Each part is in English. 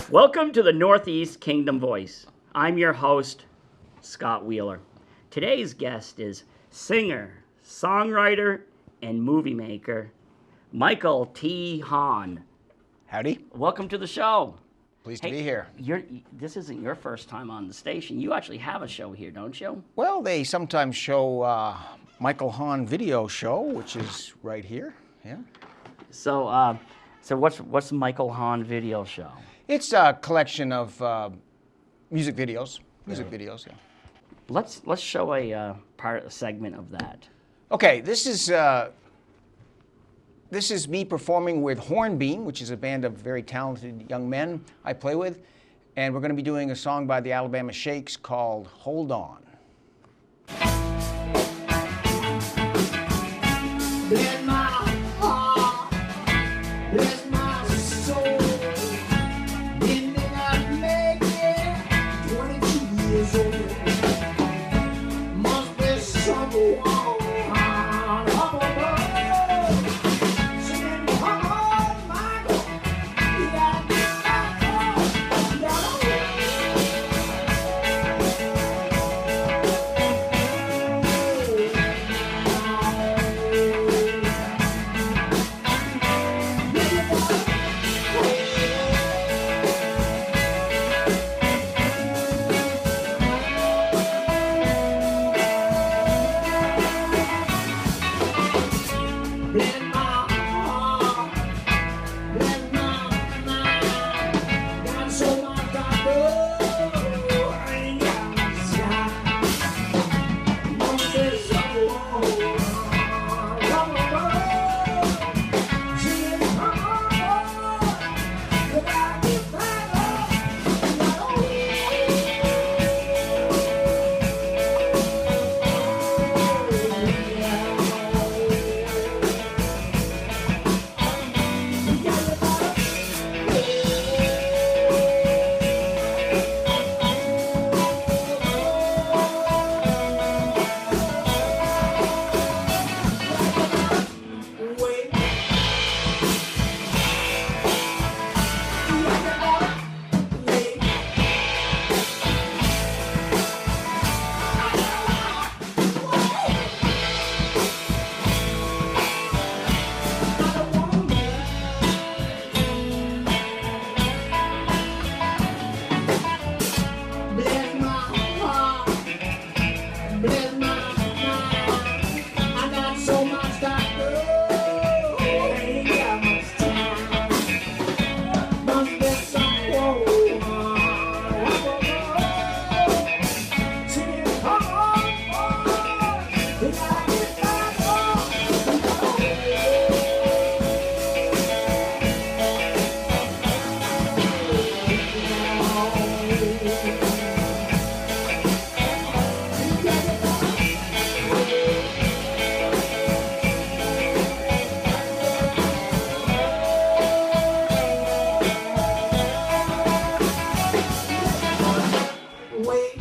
Welcome to the Northeast Kingdom Voice. I'm your host, Scott Wheeler. Today's guest is singer, songwriter, and movie maker, Michael T. Hahn. Howdy. Welcome to the show. Pleased to be here. This isn't your first time on the station. You actually have a show here, don't you? Well, they sometimes show Michael Hahn video show, which is right here. Yeah. So what's the Michael Hahn video show? It's a collection of music videos. Yeah. Let's show a segment of that. Okay, this is me performing with Hornbeam, which is a band of very talented young men I play with, and we're going to be doing a song by the Alabama Shakes called "Hold On." Bless my heart, bless my soul. Didn't I make it 22 years old? Must be someone up above. Singing, come on, Michael, you gotta get back on. You gotta bless my heart, bless my mind. Got so much I know, I ain't got much time. Must be someone up above. Singing, come on, you gotta get back up. Wait. Bless my heart, bless my mind. I got so much to do, ain't got much time. Must be someone up above. Singing, come on, boy, you gotta get back on. Wait.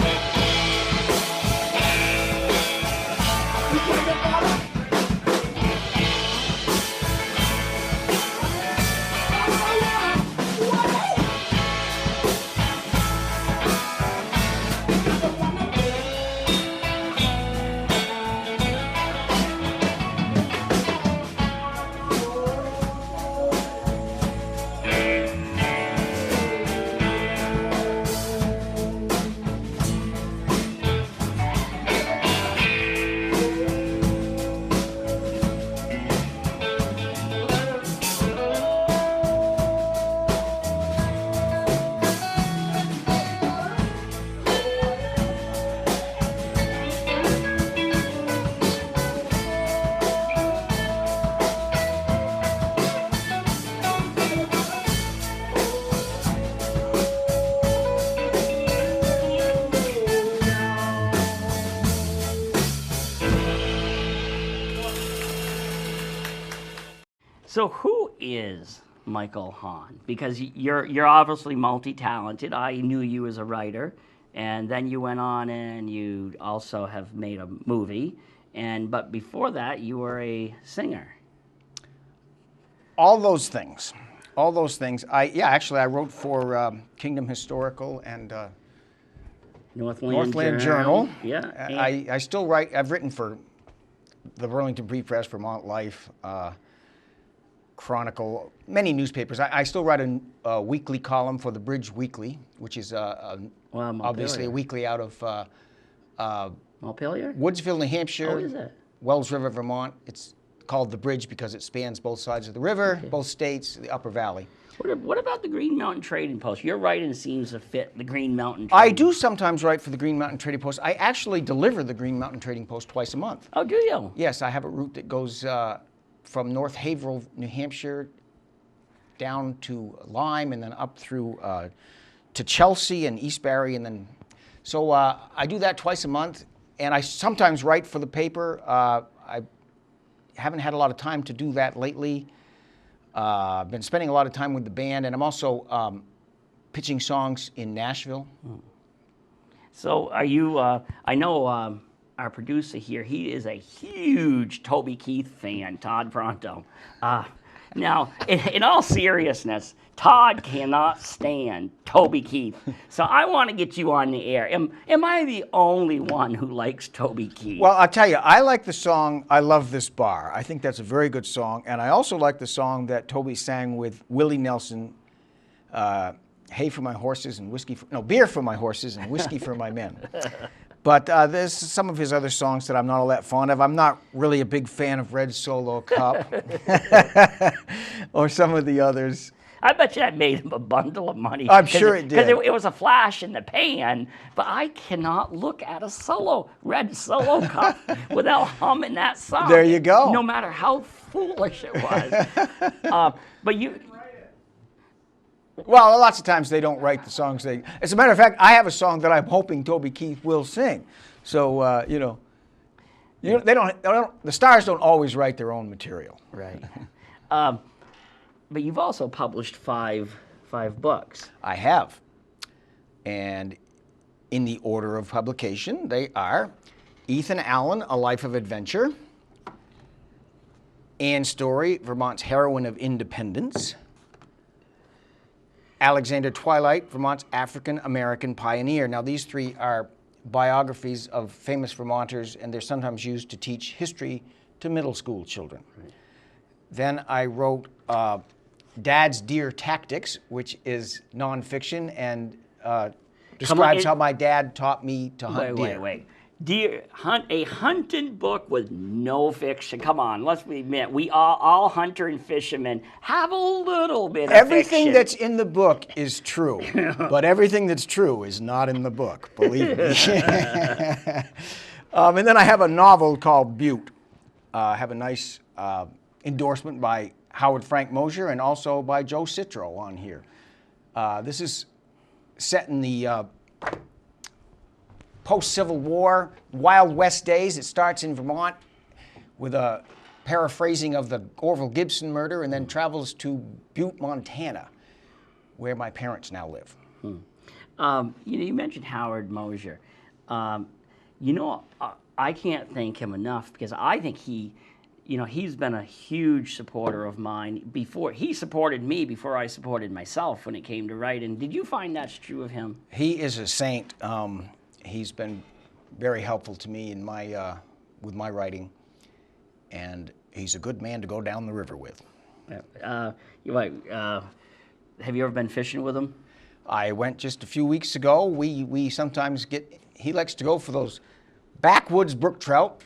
So who is Michael Hahn? Because you're obviously multi-talented. I knew you as a writer, and then you went on and you also have made a movie, but before that you were a singer. All those things. Actually, I wrote for Kingdom Historical and Northland Journal. Yeah. I still write. I've written for the Burlington Free Press, Vermont Life, Chronicle, many newspapers. I still write a weekly column for the Bridge Weekly, which is obviously a weekly out of Montpelier? Woodsville, New Hampshire. Oh, is it? Wells River, Vermont. It's called the Bridge because it spans both sides of the river, both states, the Upper Valley. What about the Green Mountain Trading Post? Your writing seems to fit the Green Mountain I Trading do sometimes write for the Green Mountain Trading Post. I actually deliver the Green Mountain Trading Post twice a month. Oh, do you? Yes, I have a route that goes from North Haverhill, New Hampshire, down to Lyme, and then up through to Chelsea and East Barre, and then so I do that twice a month, and I sometimes write for the paper. I haven't had a lot of time to do that lately. I've been spending a lot of time with the band, and I'm also pitching songs in Nashville. So are you, I know our producer here, he is a huge Toby Keith fan, Todd Pronto. Now, in all seriousness, Todd cannot stand Toby Keith. So I want to get you on the air. Am I the only one who likes Toby Keith? Well, I'll tell you, I like the song "I Love This Bar." I think that's a very good song, and I also like the song that Toby sang with Willie Nelson, "Hay for my horses and beer for my horses and whiskey for my men." But there's some of his other songs that I'm not all that fond of. I'm not really a big fan of Red Solo Cup or some of the others. I bet you that made him a bundle of money. I'm sure it did. Because it was a flash in the pan, but I cannot look at a Red Solo Cup without humming that song. There you go. No matter how foolish it was. But you... Well, lots of times they don't write the songs. As a matter of fact, I have a song that I'm hoping Toby Keith will sing. So they don't. The stars don't always write their own material. Right. But you've also published five books. I have, and in the order of publication, they are Ethan Allen, A Life of Adventure; Anne Story, Vermont's Heroine of Independence; Alexander Twilight, Vermont's African-American Pioneer. Now, these three are biographies of famous Vermonters, and they're sometimes used to teach history to middle school children. Right. Then I wrote Dad's Deer Tactics, which is nonfiction and describes how my dad taught me to hunt deer. Wait. A hunting book with no fiction. Come on, let's admit, we all hunter and fishermen have a little bit of Everything fiction. that's in the book is true, but everything that's true is not in the book, believe me. And then I have a novel called Butte. I have a nice endorsement by Howard Frank Mosier and also by Joe Citro on here. This is set in the post-Civil War, Wild West days. It starts in Vermont with a paraphrasing of the Orville Gibson murder and then travels to Butte, Montana, where my parents now live. You mentioned Howard Mosier. I can't thank him enough because I think he's been a huge supporter of mine. He supported me before I supported myself when it came to writing. Did you find that's true of him? He is a saint. He's been very helpful to me in with my writing, and he's a good man to go down the river with. Have you ever been fishing with him? I went just a few weeks ago. We sometimes he likes to go for those backwoods brook trout.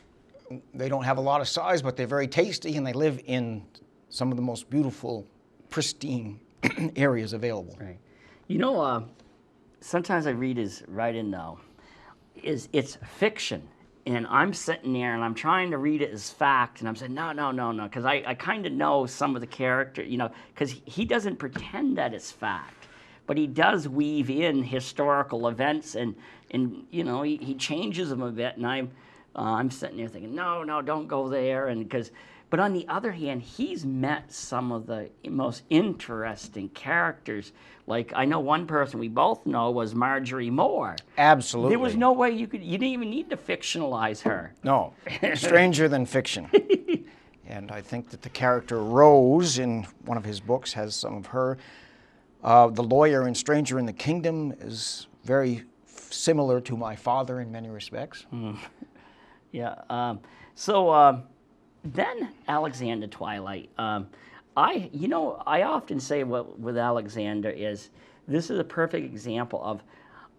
They don't have a lot of size, but they're very tasty, and they live in some of the most beautiful, pristine areas available. Right. Sometimes I read his writing though. It's fiction, and I'm sitting there and I'm trying to read it as fact, and I'm saying no, because I kind of know some of the character, because he doesn't pretend that it's fact, but he does weave in historical events, and he changes them a bit, and I'm sitting there thinking no, don't go there, and But on the other hand, he's met some of the most interesting characters. Like, I know one person we both know was Marjorie Moore. Absolutely. There was no way you didn't even need to fictionalize her. No, stranger than fiction. And I think that the character Rose in one of his books has some of her. The lawyer in Stranger in the Kingdom is very similar to my father in many respects. Yeah. Then Alexander Twilight. I often say with Alexander is this is a perfect example of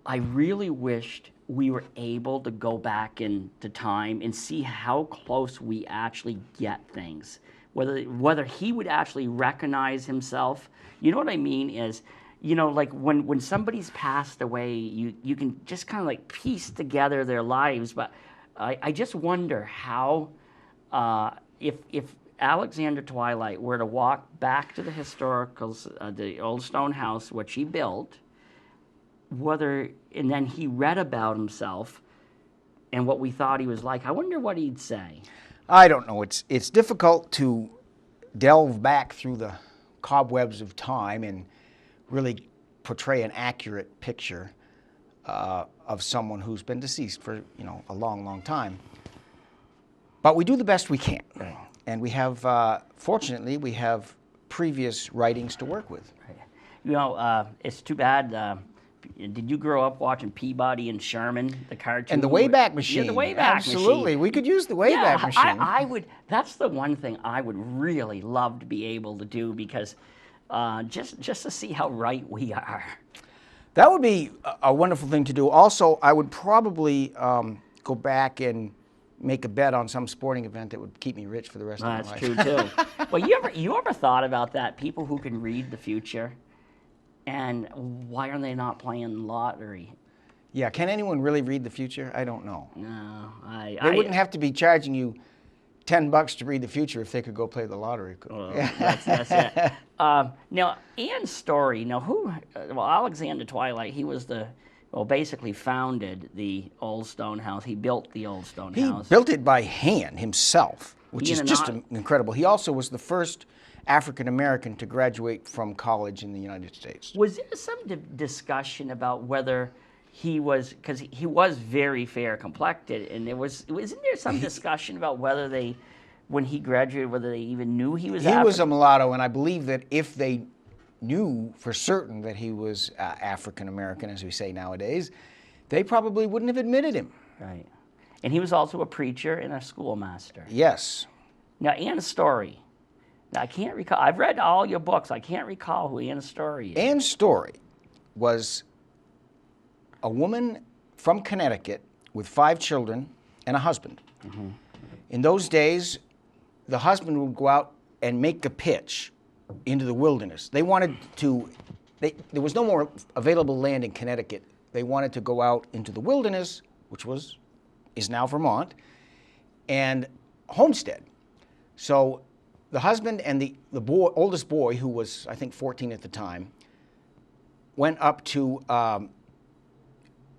I really wished we were able to go back into time and see how close we actually get things. Whether he would actually recognize himself. You know what I mean is, like when somebody's passed away, you can just kind of like piece together their lives. But I just wonder how, if Alexander Twilight were to walk back to the the old stone house, which he built, and then he read about himself and what we thought he was like, I wonder what he'd say. I don't know. It's difficult to delve back through the cobwebs of time and really portray an accurate picture of someone who's been deceased for a long, long time. But we do the best we can, Right. And we have, fortunately, we have previous writings to work with. It's too bad. Did you grow up watching Peabody and Sherman, the cartoon? And the Wayback Machine. Yeah, the Wayback Absolutely. Machine. We could use the Wayback Machine. I would. That's the one thing I would really love to be able to do because just to see how right we are. That would be a wonderful thing to do. Also, I would probably go back and make a bet on some sporting event that would keep me rich for the rest of my life. That's true too. Well, you ever thought about that? People who can read the future, and why are they not playing lottery? Yeah, can anyone really read the future? I don't know. No, They wouldn't have to be charging you $10 to read the future if they could go play the lottery. Well, that's it. Now, Anne's story. Now, Alexander Twilight. He was basically founded the Old Stone House. He built the Old Stone House. He built it by hand himself, which is just incredible. He also was the first African American to graduate from college in the United States. Was there some discussion about whether he was, because he was very fair complected, and wasn't there some discussion about whether when he graduated, whether they even knew he was He was a mulatto, and I believe that if they knew for certain that he was African American, as we say nowadays, they probably wouldn't have admitted him. Right. And he was also a preacher and a schoolmaster. Yes. Now, Anne's Story. Now, I can't recall. I've read all your books. I can't recall who Anne's Story is. Anne's Story was a woman from Connecticut with 5 children and a husband. Mm-hmm. In those days, the husband would go out and make a pitch into the wilderness. They wanted to, there was no more available land in Connecticut. They wanted to go out into the wilderness, which is now Vermont, and homestead. So the husband and the oldest boy, who was, I think, 14 at the time, went up to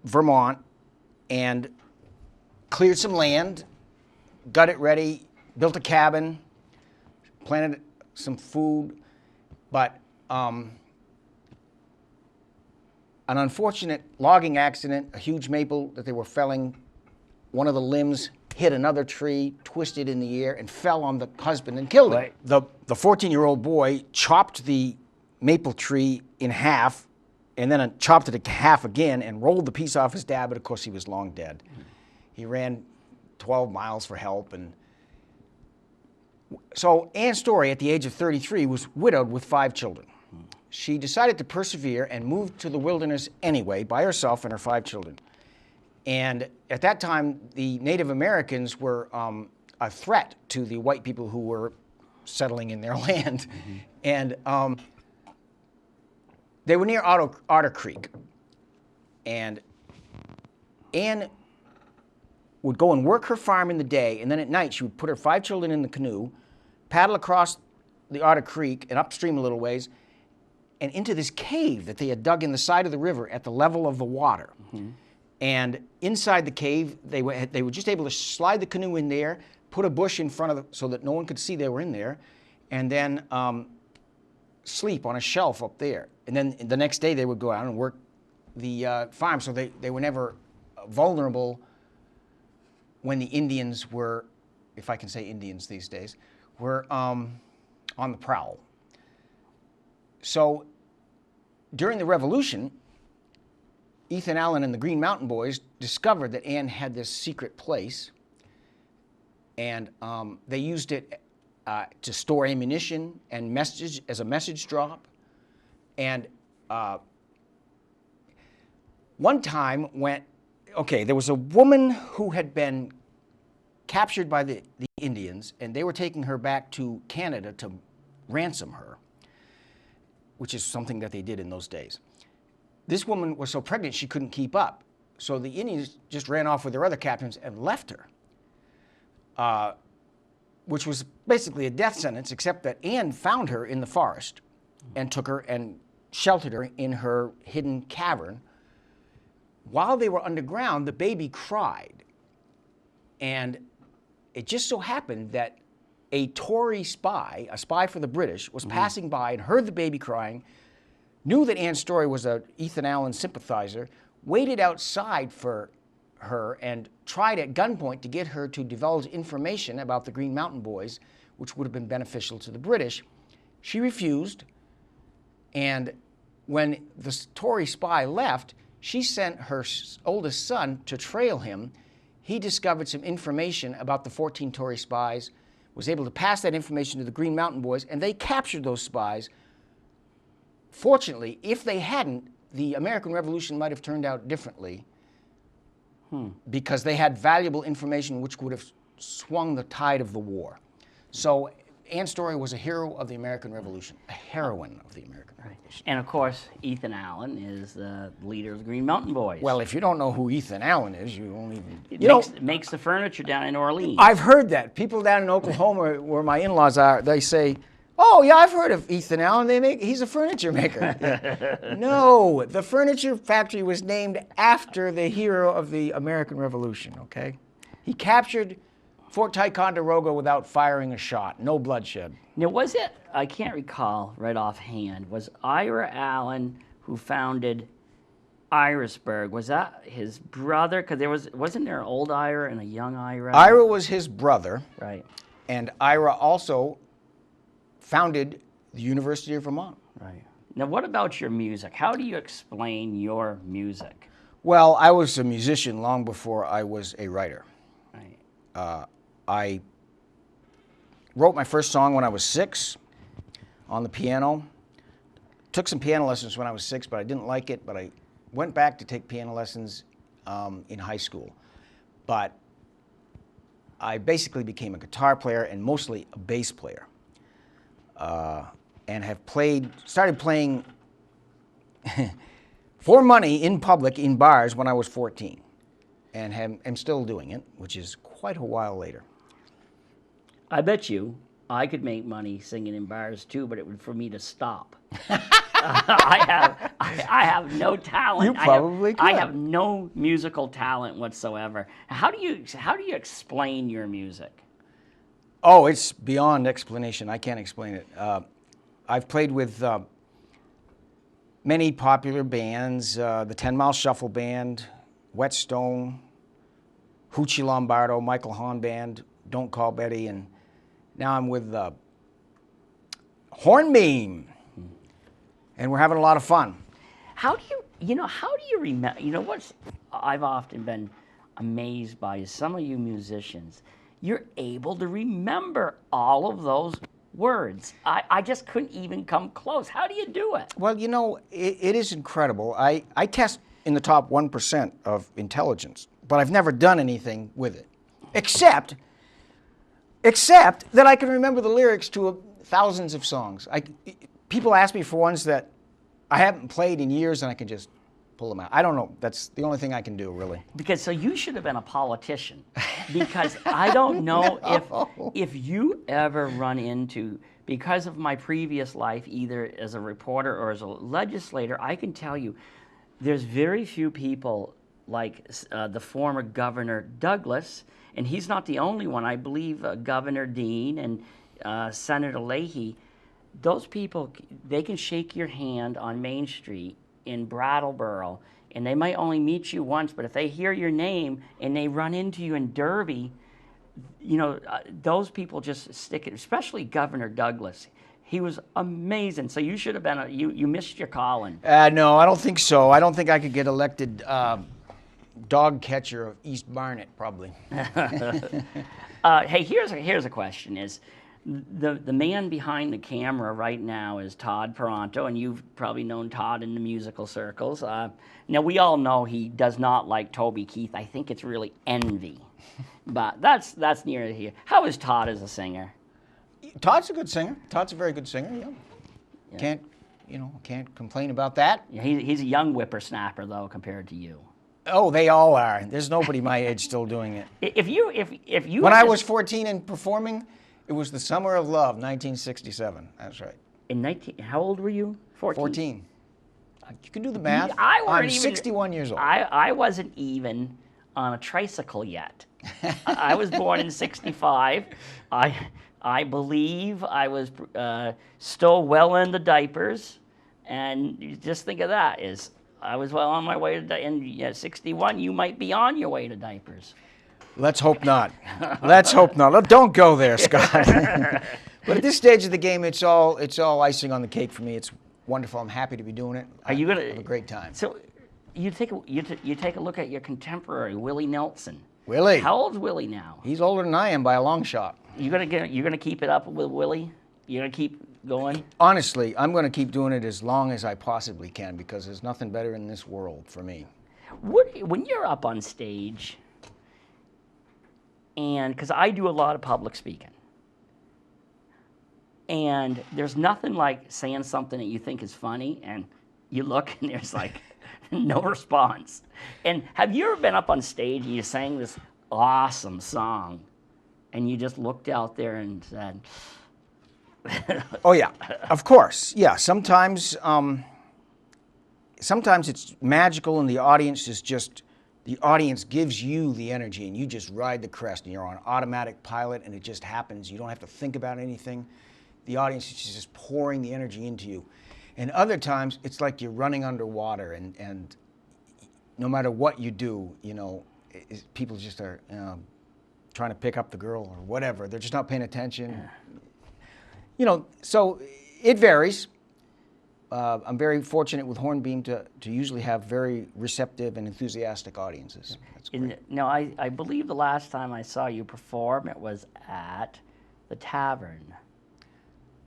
Vermont and cleared some land, got it ready, built a cabin, planted some food, but an unfortunate logging accident, a huge maple that they were felling, one of the limbs hit another tree, twisted in the air, and fell on the husband and killed him. Right. The 14-year-old boy chopped the maple tree in half, and then chopped it in half again and rolled the piece off his dad, but of course he was long dead. He ran 12 miles for help, and so Anne's Story, at the age of 33, was widowed with 5 children. She decided to persevere and moved to the wilderness anyway by herself and her 5 children. And at that time, the Native Americans were a threat to the white people who were settling in their land. Mm-hmm. And they were near Otter Creek. And Anne would go and work her farm in the day, and then at night she would put her 5 children in the canoe, paddle across the Otter Creek and upstream a little ways, and into this cave that they had dug in the side of the river at the level of the water. Mm-hmm. And inside the cave, they were just able to slide the canoe in there, put a bush in front of so that no one could see they were in there, and then sleep on a shelf up there. And then the next day they would go out and work the farm, so they were never vulnerable when the Indians were, if I can say Indians these days, were on the prowl. So during the Revolution, Ethan Allen and the Green Mountain Boys discovered that Ann had this secret place, and they used it to store ammunition and message as a message drop. And one time there was a woman who had been captured by the Indians, and they were taking her back to Canada to ransom her, which is something that they did in those days. This woman was so pregnant she couldn't keep up, so the Indians just ran off with their other captains and left her, which was basically a death sentence, except that Anne found her in the forest and took her and sheltered her in her hidden cavern. While they were underground, the baby cried, and it just so happened that a Tory spy, a spy for the British, was passing by and heard the baby crying, knew that Ann Story was a Ethan Allen sympathizer, waited outside for her and tried at gunpoint to get her to divulge information about the Green Mountain Boys, which would have been beneficial to the British. She refused, and when the Tory spy left, she sent her oldest son to trail him. He discovered some information about the 14 Tory spies, was able to pass that information to the Green Mountain Boys, and they captured those spies. Fortunately, if they hadn't, the American Revolution might have turned out differently, because they had valuable information which would have swung the tide of the war. So Ann Story was a hero of the American Revolution, a heroine of the American Revolution. And of course, Ethan Allen is the leader of the Green Mountain Boys. Well, if you don't know who Ethan Allen is, you won't even... Makes the furniture down in Orleans. I've heard that. People down in Oklahoma, where my in-laws are, they say, "Oh, yeah, I've heard of Ethan Allen. He's a furniture maker." No, the furniture factory was named after the hero of the American Revolution, okay? He captured Fort Ticonderoga without firing a shot. No bloodshed. Now, was it, I can't recall right offhand, was Ira Allen who founded Irisburg, was that his brother? Because wasn't there an old Ira and a young Ira? Ira was his brother. Right. And Ira also founded the University of Vermont. Right. Now, what about your music? How do you explain your music? Well, I was a musician long before I was a writer. Right. I wrote my first song when I was 6 on the piano. Took some piano lessons when I was 6, but I didn't like it. But I went back to take piano lessons in high school. But I basically became a guitar player and mostly a bass player. And have started playing for money in public in bars when I was 14. And am still doing it, which is quite a while later. I bet you I could make money singing in bars too, but it would for me to stop. I have no talent. You probably could. I have no musical talent whatsoever. How do you explain your music? Oh, it's beyond explanation. I can't explain it. I've played with many popular bands, the 10 Mile Shuffle Band, Whetstone, Hoochie Lombardo, Michael Hahn Band, Don't Call Betty, and now I'm with Hornbeam, and we're having a lot of fun. How do you remember, what's I've often been amazed by is some of you musicians, you're able to remember all of those words. I just couldn't even come close. How do you do it? Well, it is incredible. I test in the top 1% of intelligence, but I've never done anything with it, except that I can remember the lyrics to thousands of songs. People ask me for ones that I haven't played in years, and I can just pull them out. I don't know. That's the only thing I can do, really. So you should have been a politician, because I don't know if you ever run into, because of my previous life, either as a reporter or as a legislator, I can tell you there's very few people like the former Governor Douglas, and he's not the only one. I believe Governor Dean and Senator Leahy, those people, they can shake your hand on Main Street in Brattleboro, and they might only meet you once, but if they hear your name and they run into you in Derby, those people just stick it, especially Governor Douglas. He was amazing. So you should have been, you missed your calling. No, I don't think so. I don't think I could get elected dog catcher of East Barnet, probably. Hey, here's a question: is the man behind the camera right now is Todd Peranto, and you've probably known Todd in the musical circles. Now we all know he does not like Toby Keith. I think it's really envy, but that's near here. How is Todd as a singer? Todd's a good singer. Todd's a very good singer. Yeah. Can't complain about that. Yeah, he's a young whippersnapper though compared to you. Oh, they all are. There's nobody my age still doing it. If you when I was 14 and performing, it was the Summer of Love, 1967. That's right. How old were you? 14. You can do the math. I'm 61 years old. I wasn't even on a tricycle yet. I was born in 65. I believe I was still well in the diapers, and you just think of that is I was well on my way to and 61. You might be on your way to diapers. Let's hope not. Let's hope not. Don't go there, Scott. But at this stage of the game, it's all icing on the cake for me. It's wonderful. I'm happy to be doing it. Are you gonna have a great time? So, you take a look at your contemporary Willie Nelson. Willie. How old's Willie now? He's older than I am by a long shot. You're gonna keep it up with Willie? You're gonna keep going? Honestly, I'm going to keep doing it as long as I possibly can because there's nothing better in this world for me. When you're up on stage, and because I do a lot of public speaking, and there's nothing like saying something that you think is funny, and you look and there's like no response. And have you ever been up on stage and you sang this awesome song, and you just looked out there and said, oh yeah, of course. Yeah, sometimes it's magical and the audience gives you the energy and you just ride the crest and you're on automatic pilot and it just happens. You don't have to think about anything. The audience is just pouring the energy into you. And other times it's like you're running underwater and no matter what you do, people just are trying to pick up the girl or whatever. They're just not paying attention. Yeah. So it varies. I'm very fortunate with Hornbeam to usually have very receptive and enthusiastic audiences. That's great. Now, I believe the last time I saw you perform, it was at the Tavern,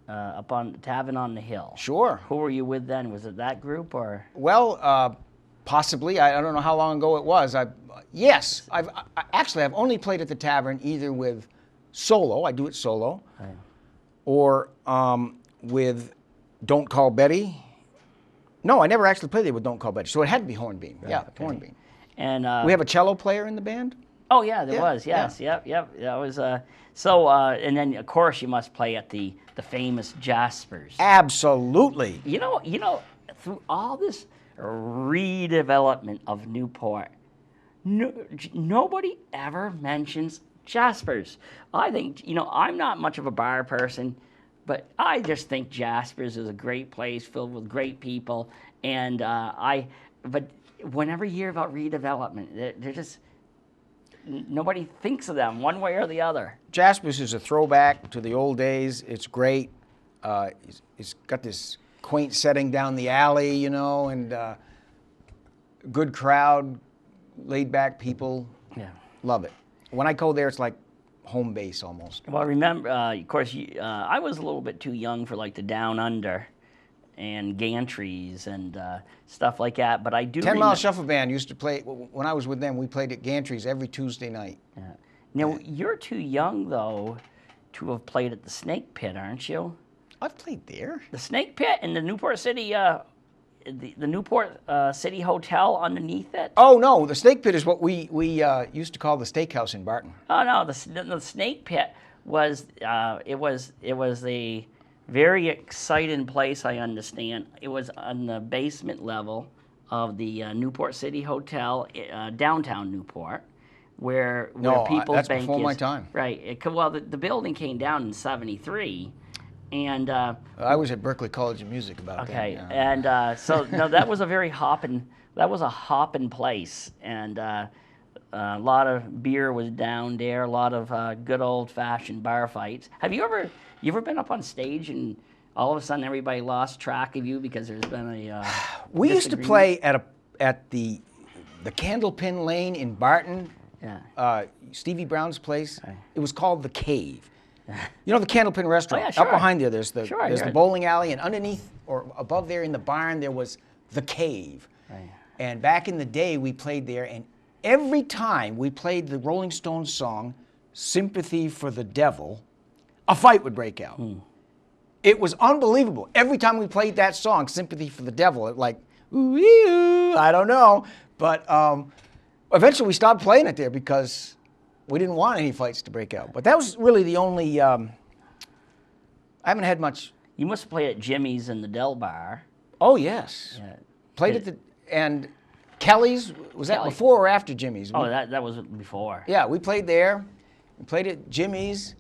up on the Tavern on the Hill. Sure. Who were you with then? Was it that group or? Well, possibly. I don't know how long ago it was. Yes, I've only played at the Tavern either with solo. I do it solo. Right. Or with Don't Call Betty. No, I never actually played there with Don't Call Betty. So it had to be Hornbeam. Right, yeah, okay. Hornbeam. And we have a cello player in the band? Oh, yeah, there was. Yes, yeah. Yep. That was, and then, of course, you must play at the famous Jaspers. Absolutely. You know, through all this redevelopment of Newport, nobody ever mentions Jaspers. I think, I'm not much of a bar person, but I just think Jaspers is a great place filled with great people. And but whenever you hear about redevelopment, they're just, nobody thinks of them one way or the other. Jaspers is a throwback to the old days. It's great. It's got this quaint setting down the alley, and good crowd, laid back people. Yeah. Love it. When I go there, it's like home base almost. Well, remember, of course, I was a little bit too young for like the Down Under and Gantries and stuff like that, but I do 10 Mile Shuffle Band used to play, when I was with them, we played at Gantries every Tuesday night. Yeah. Now, you're too young, though, to have played at the Snake Pit, aren't you? I've played there. The Snake Pit in the Newport City, the Newport City Hotel underneath it? Oh, no, the Snake Pit is what we used to call the steakhouse in Barton. Oh, no, the Snake Pit was, it was a very exciting place, I understand. It was on the basement level of the Newport City Hotel, downtown Newport, where No, People's that's Bank before is. my time. Right. Well, the building came down in '73, and I was at Berklee College of Music about okay, then. Yeah. and so no, that was a very hopping. That was a hopping place, and a lot of beer was down there. A lot of good old-fashioned bar fights. Have you ever been up on stage and all of a sudden everybody lost track of you because there's been a We used to disagreement? play at the Candlepin Lane in Barton. Yeah. Stevie Brown's place. Right. It was called the Cave. You know the Candlepin restaurant? Oh, yeah, sure. Up behind there, there's the Sure, there's the yeah. bowling alley, and underneath or above there in the barn there was the Cave. Right. And back in the day, we played there, and every time we played the Rolling Stones song, "Sympathy for the Devil," a fight would break out. It was unbelievable. Every time we played that song, "Sympathy for the Devil," it like, ooh, I don't know. But eventually we stopped playing it there because we didn't want any fights to break out. But that was really the only, I haven't had much. You must play at Jimmy's in the Del Bar. Oh, yes. Yeah. Played at and Kelly's, was that Kelly. before or after Jimmy's? Oh, that was before. Yeah, we played there. We played at Jimmy's.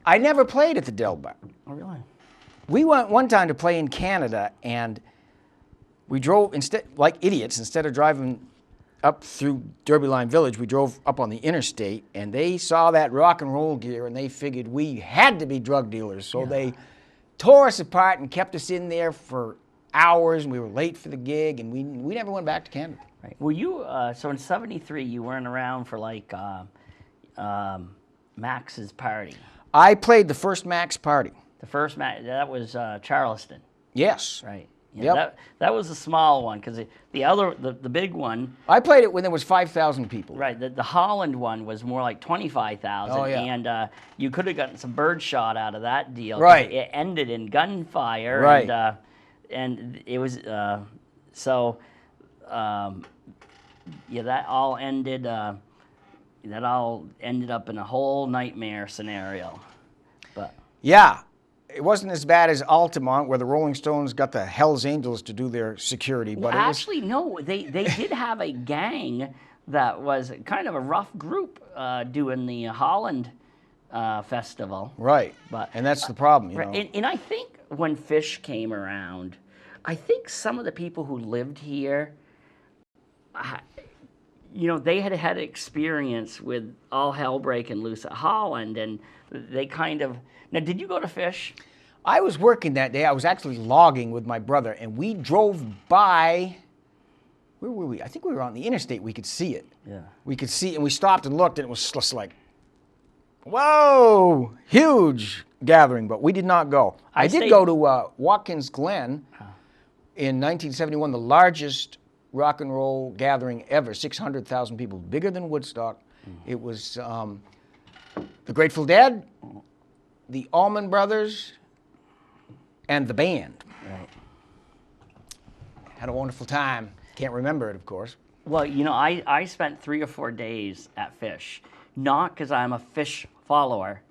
I never played at the Del Bar. Oh, really? We went one time to play in Canada, and we drove like idiots. Instead of driving up through Derby Line Village, we drove up on the interstate, and they saw that rock and roll gear, and they figured we had to be drug dealers. So they tore us apart and kept us in there for hours, and we were late for the gig, and we never went back to Canada. Right. Well, you so in '73 you weren't around for like Max's party. I played the first Max party. The first Max that was Charleston, Yes. right? Yeah, Yep. that was the small one because the big one, I played it when there was 5,000 people. right? The Holland one was more like 25,000, Oh, yeah. and you could have gotten some bird shot out of that deal. 'cause Right. It ended in gunfire. Right. And it was so. Yeah, that all ended. That all ended up in a whole nightmare scenario. But Yeah. It wasn't as bad as Altamont, where the Rolling Stones got the Hells Angels to do their security. But actually, no, they did have a gang that was kind of a rough group doing the Holland festival. right. But And that's the problem, you right, know. and I think when Fish came around, I think some of the people who lived here, they had experience with all hell breaking loose at Holland, and they kind of. Now, did you go to Fish? I was working that day. I was actually logging with my brother, and we drove by. Where were we? I think we were on the interstate. We could see it. Yeah. We could see, and we stopped and looked, and it was just like, whoa, huge gathering. But we did not go. I did stayed- go to Watkins Glen in 1971, the largest rock and roll gathering ever, 600,000 people, bigger than Woodstock. It was the Grateful Dead, the Allman Brothers, and the band. Right. Had a wonderful time. Can't remember it, of course. Well, I spent 3 or 4 days at Fish, not because I'm a Fish follower,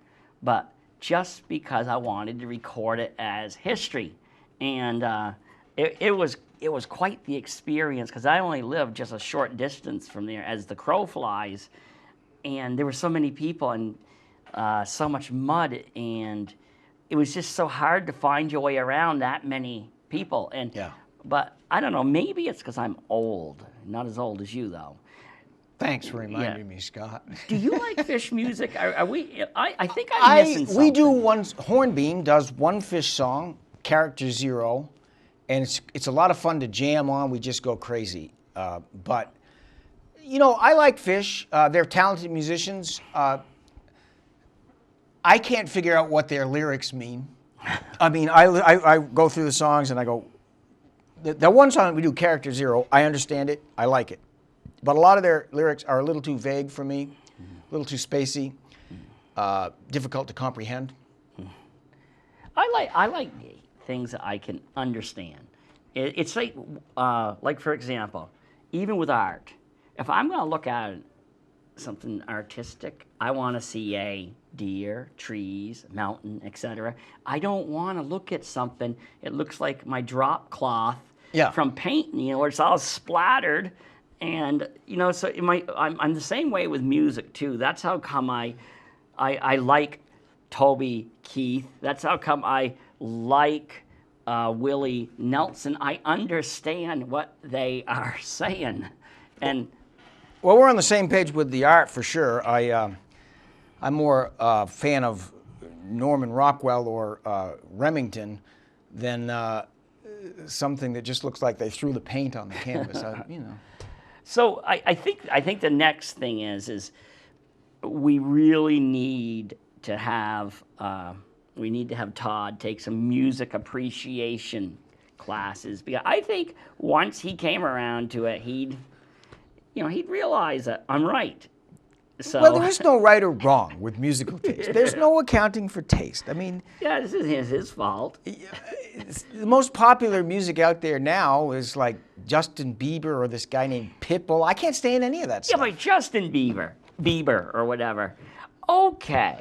but just because I wanted to record it as history, and it was quite the experience because I only lived just a short distance from there as the crow flies, and there were so many people and so much mud, and it was just so hard to find your way around that many people. And Yeah. but I don't know, maybe it's because I'm old, not as old as you though. Thanks for reminding me, Scott. Do you like Fish music? Are we? I think I'm missing something. We do one. Hornbeam does one Fish song, Character Zero, and it's a lot of fun to jam on. We just go crazy. But I like Fish. They're talented musicians. I can't figure out what their lyrics mean. I mean, I go through the songs and I go, the one song we do, Character Zero, I understand it, I like it. But a lot of their lyrics are a little too vague for me, a little too spacey, difficult to comprehend. I like things that I can understand. It's like for example, even with art, if I'm going to look at something artistic, I want to see a deer, trees, mountain, etc. I don't want to look at something. It looks like my drop cloth Yeah. from paint, where it's all splattered. And, so I'm the same way with music, too. That's how come I like Toby Keith. That's how come I like Willie Nelson. I understand what they are saying. And Well, we're on the same page with the art for sure. I'm more a fan of Norman Rockwell or Remington than something that just looks like they threw the paint on the canvas. so I think the next thing is we really need to have Todd take some music appreciation classes, because I think once he came around to it, he'd realize that I'm right. So, Well, there is no right or wrong with musical taste. There's no accounting for taste. I mean, yeah, this is his fault. the most popular music out there now is like Justin Bieber or this guy named Pitbull. I can't stand any of that Yeah, stuff. but Justin Bieber or whatever. Okay,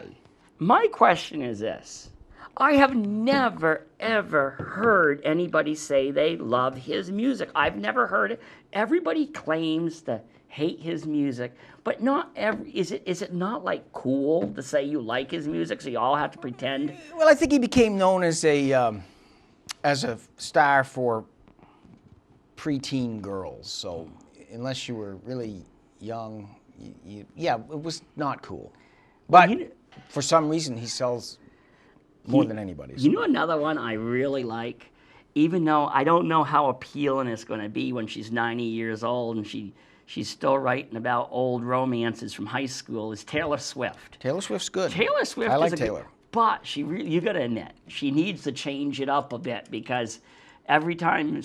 my question is this. I have never, ever heard anybody say they love his music. I've never heard it. Everybody claims to hate his music, but not every. Is it not like cool to say you like his music, so you all have to pretend? Well, I think he became known as a star for preteen girls. So unless you were really young, yeah, it was not cool. But for some reason, he sells more than anybody. You know another one I really like, even though I don't know how appealing it's going to be when she's 90 years old and she's still writing about old romances from high school, is Taylor Swift. Taylor Swift's good. Taylor Swift I like is Taylor. But you got to admit, she needs to change it up a bit, because every time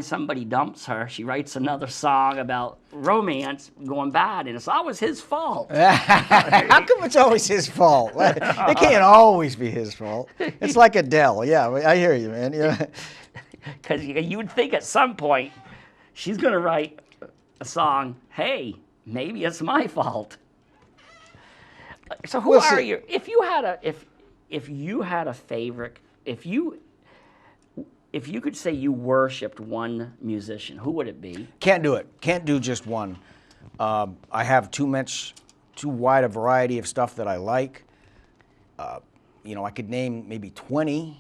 somebody dumps her, she writes another song about romance going bad, and it's always his fault. How come it's always his fault? It can't always be his fault. It's like Adele. Yeah, I hear you, man. Yeah. Because you would think at some point she's going to write a song, hey, maybe it's my fault. So who We'll are see. you? If you had a favorite, if you could say you worshipped one musician, who would it be? Can't do it. Can't do just one. I have too wide a variety of stuff that I like. I could name maybe 20.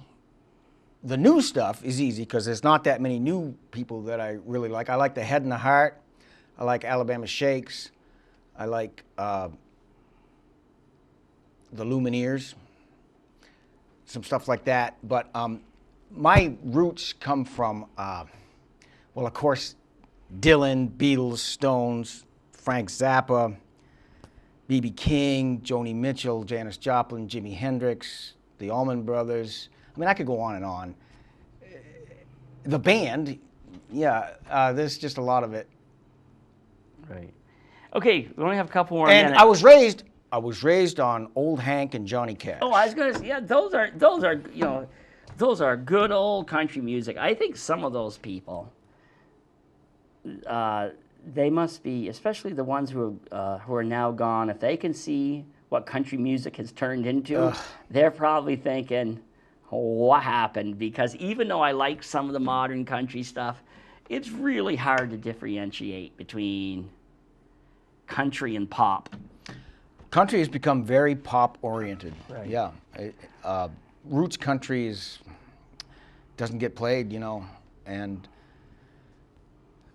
The new stuff is easy because there's not that many new people that I really like. I like the Head and the Heart. I like Alabama Shakes. I like the Lumineers. Some stuff like that. But my roots come from, well, of course, Dylan, Beatles, Stones, Frank Zappa, B.B. King, Joni Mitchell, Janis Joplin, Jimi Hendrix, the Allman Brothers. I mean, I could go on and on. The band, yeah, there's just a lot of it. Right. Okay, we only have a couple more And minutes. I was raised on Old Hank and Johnny Cash. Oh, I was gonna say, yeah, those are good old country music. I think some of those people, they must be, especially the ones who are now gone. If they can see what country music has turned into, they're probably thinking, what happened? Because even though I like some of the modern country stuff, it's really hard to differentiate between country and pop. Country has become very pop-oriented. Right. Yeah. Roots country doesn't get played, and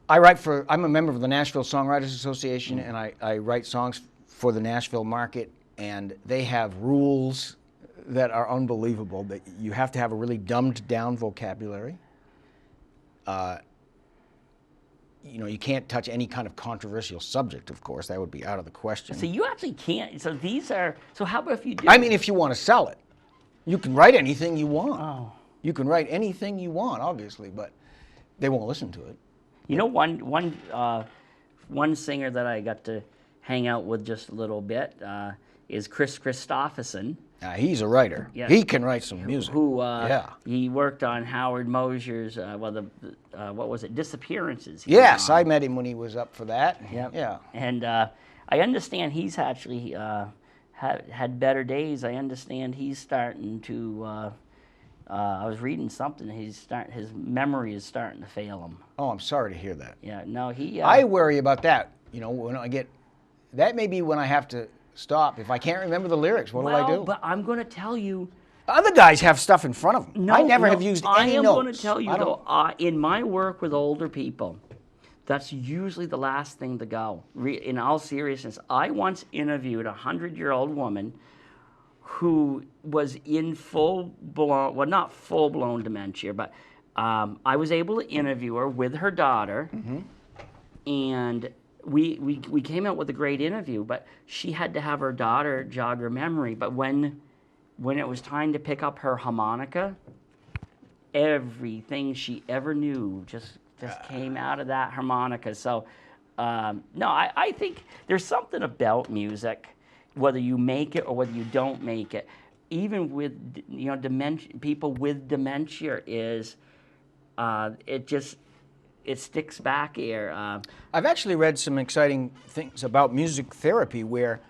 I'm a member of the Nashville Songwriters Association, and I write songs for the Nashville market, and they have rules that are unbelievable, that you have to have a really dumbed-down vocabulary. You can't touch any kind of controversial subject, of course. That would be out of the question. So you actually can't. So how about if you do? I mean, if you want to sell it, you can write anything you want. Oh. You can write anything you want, obviously, but they won't listen to it. One singer that I got to hang out with just a little bit is Chris Christopherson. He's a writer. Yeah. He can write some music. He worked on Howard Mosier's, what was it, Disappearances. Yes, I met him when he was up for that. Yep. Yeah. And I understand he's actually had better days. I understand he's starting to I was reading something. His memory is starting to fail him. Oh, I'm sorry to hear that. Yeah, no, he. I worry about that. You know, when I get, that may be when I have to stop. If I can't remember the lyrics, what do I do? But I'm going to tell you. Other guys have stuff in front of them. No, I never no, have used I any am notes. going to tell you I don't- though. In my work with older people, that's usually the last thing to go. In all seriousness, I once interviewed a 100-year-old woman who was in full-blown, well, not full-blown dementia, but I was able to interview her with her daughter, and we came out with a great interview, but she had to have her daughter jog her memory. But when it was time to pick up her harmonica, everything she ever knew just came out of that harmonica. So, no, I think there's something about music, whether you make it or whether you don't make it. Even with dementia, people with dementia is it sticks back here. I've actually read some exciting things about music therapy where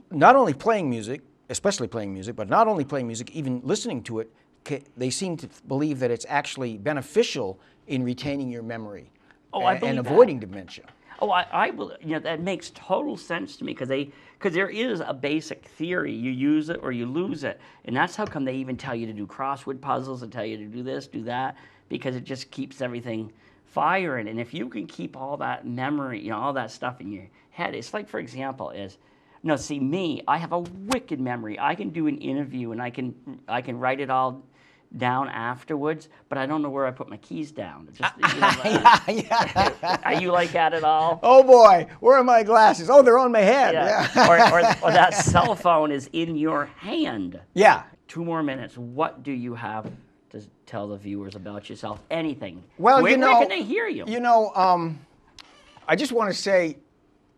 not only playing music, especially playing music, but not only playing music, even listening to it, they seem to believe that it's actually beneficial in retaining your memory I and believe that. avoiding dementia. Oh, I will. That makes total sense to me because there is a basic theory: you use it or you lose it, and that's how come they even tell you to do crossword puzzles and tell you to do this, do that, because it just keeps everything firing. And if you can keep all that memory, all that stuff in your head, it's like, for example, see me, I have a wicked memory. I can do an interview and I can write it all down afterwards, but I don't know where I put my keys down. It's just, Yeah. are you like that at all? Oh boy, where are my glasses? Oh, they're on my head. Yeah. or that cell phone is in your hand. Yeah. 2 more minutes. What do you have to tell the viewers about yourself? Anything. Well, where can they hear you? I just want to say,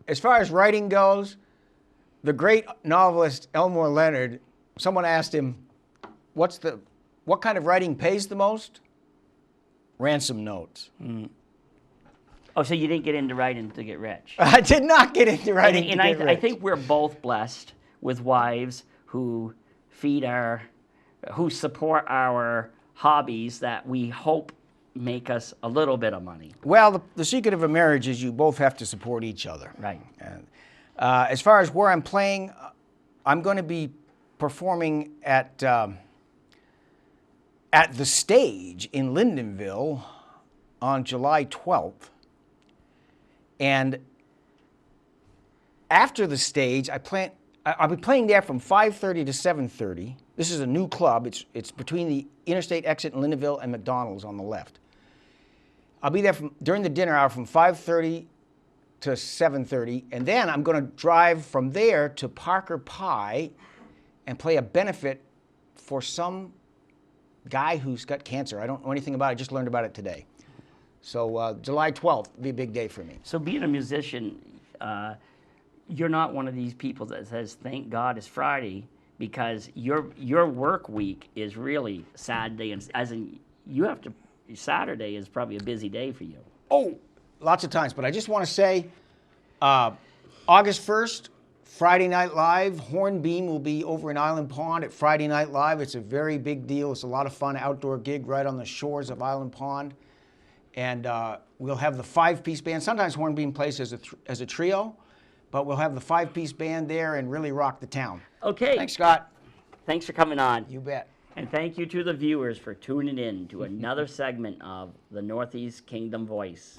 as far as writing goes, the great novelist Elmore Leonard, someone asked him, what kind of writing pays the most? Ransom notes. Oh, so you didn't get into writing to get rich. I did not get into writing And to get I rich. think we're both blessed with wives who who support our hobbies that we hope make us a little bit of money. Well, the secret of a marriage is you both have to support each other. Right. And, as far as where I'm playing, I'm going to be performing at the Stage in Lyndonville on July 12th. And after the Stage, I'll be playing there from 5:30 to 7:30. This is a new club. It's between the interstate exit in Lyndonville and McDonald's on the left. I'll be there during the dinner hour from 5:30 to 7:30, and then I'm going to drive from there to Parker Pie and play a benefit for some guy who's got cancer. I don't know anything about it. I just learned about it today. So July 12th will be a big day for me. So being a musician, you're not one of these people that says, thank God it's Friday, because your work week is really Saturday, and as in Saturday is probably a busy day for you. Oh, lots of times, but I just want to say, August 1st, Friday Night Live, Hornbeam will be over in Island Pond at Friday Night Live. It's a very big deal. It's a lot of fun, outdoor gig right on the shores of Island Pond. And we'll have the 5-piece band. Sometimes Hornbeam plays as a trio, but we'll have the 5-piece band there and really rock the town. Okay. Thanks, Scott. Thanks for coming on. You bet. And thank you to the viewers for tuning in to another segment of the Northeast Kingdom Voice.